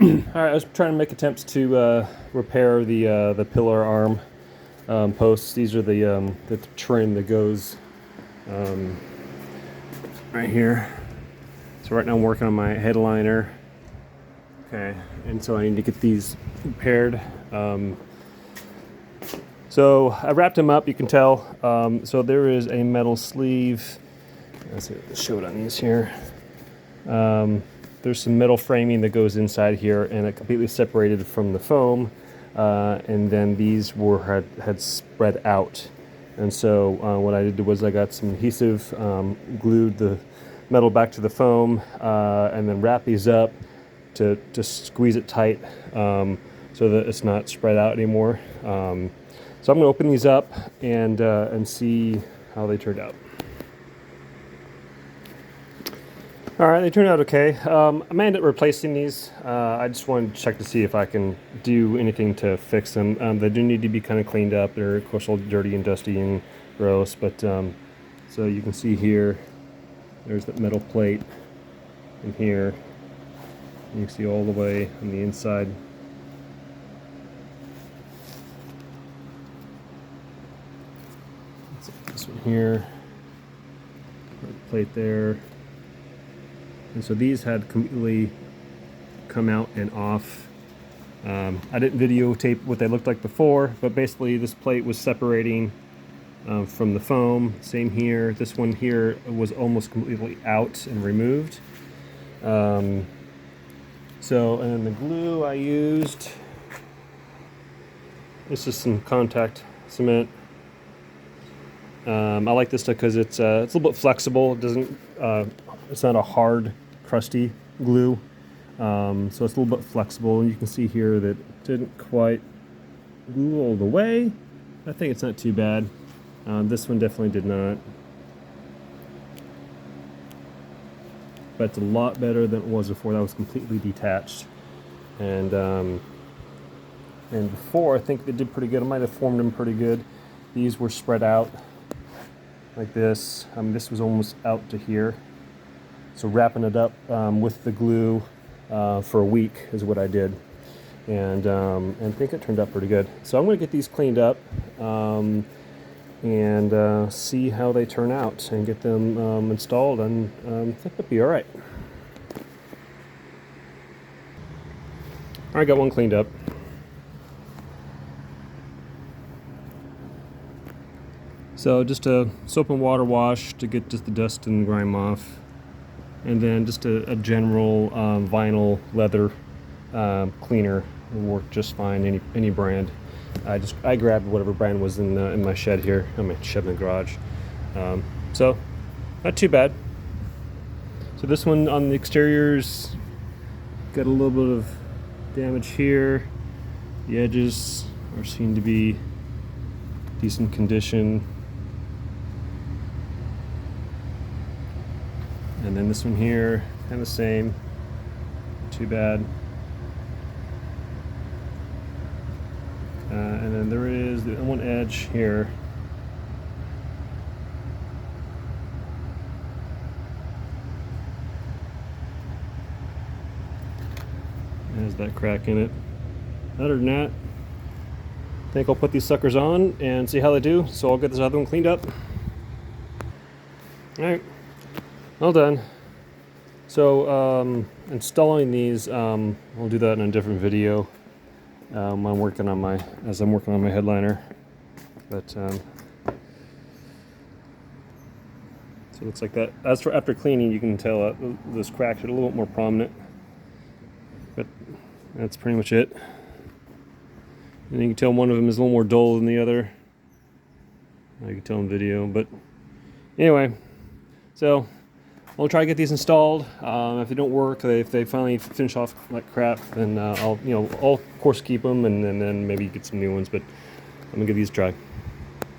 Alright, I was trying to make attempts to repair the pillar arm posts. These are the trim that goes right here. So right now I'm working on my headliner. Okay, and so I need to get these repaired. So I wrapped them up, you can tell. So there is a metal sleeve. Let's show it on these here. There's some metal framing that goes inside here, and it completely separated from the foam. And then these had spread out. And so what I did was I got some adhesive, glued the metal back to the foam, and then wrap these up to squeeze it tight so that it's not spread out anymore. So I'm going to open these up and see how they turned out. All right, they turned out okay. I may end up replacing these. I just wanted to check to see if I can do anything to fix them. They do need to be kind of cleaned up. They're, of course, all dirty and dusty and gross. But so you can see here, there's that metal plate in here. You can see all the way on the inside. This one here, plate there. And so these had completely come out and off. I didn't videotape what they looked like before, but basically this plate was separating from the foam. Same here. This one here was almost completely out and removed. And then the glue I used, this is some contact cement. I like this stuff because it's a little bit flexible. It doesn't. It's not a hard, crusty glue, so it's a little bit flexible. And you can see here that it didn't quite glue all the way. I think it's not too bad. This one definitely did not. But it's a lot better than it was before. That was completely detached. And before, I think they did pretty good. I might have formed them pretty good. These were spread out like this. This was almost out to here. So wrapping it up with the glue for a week is what I did, and I think it turned out pretty good. So I'm going to get these cleaned up and see how they turn out and get them installed, and I think it'll be all right. All right, got one cleaned up. So just a soap and water wash to get just the dust and grime off. And then just a general vinyl leather cleaner will work just fine, any brand. I grabbed whatever brand was in my shed here, in my shed in the garage. So not too bad. So this one on the exteriors got a little bit of damage here. The edges are seen to be decent condition. And then this one here, kind of the same, too bad. And then there is the one edge here. There's that crack in it. Other than that, I think I'll put these suckers on and see how they do. So I'll get this other one cleaned up. All right. Well done. So installing these, we'll do that in a different video. I'm working on my headliner. But so it looks like that. As for after cleaning, you can tell those cracks are a little bit more prominent. But that's pretty much it. And you can tell one of them is a little more dull than the other. I can tell in video, but anyway, so I'll try to get these installed. If they don't work, if they finally finish off like crap, then I'll of course keep them and then maybe get some new ones. But I'm gonna give these a try.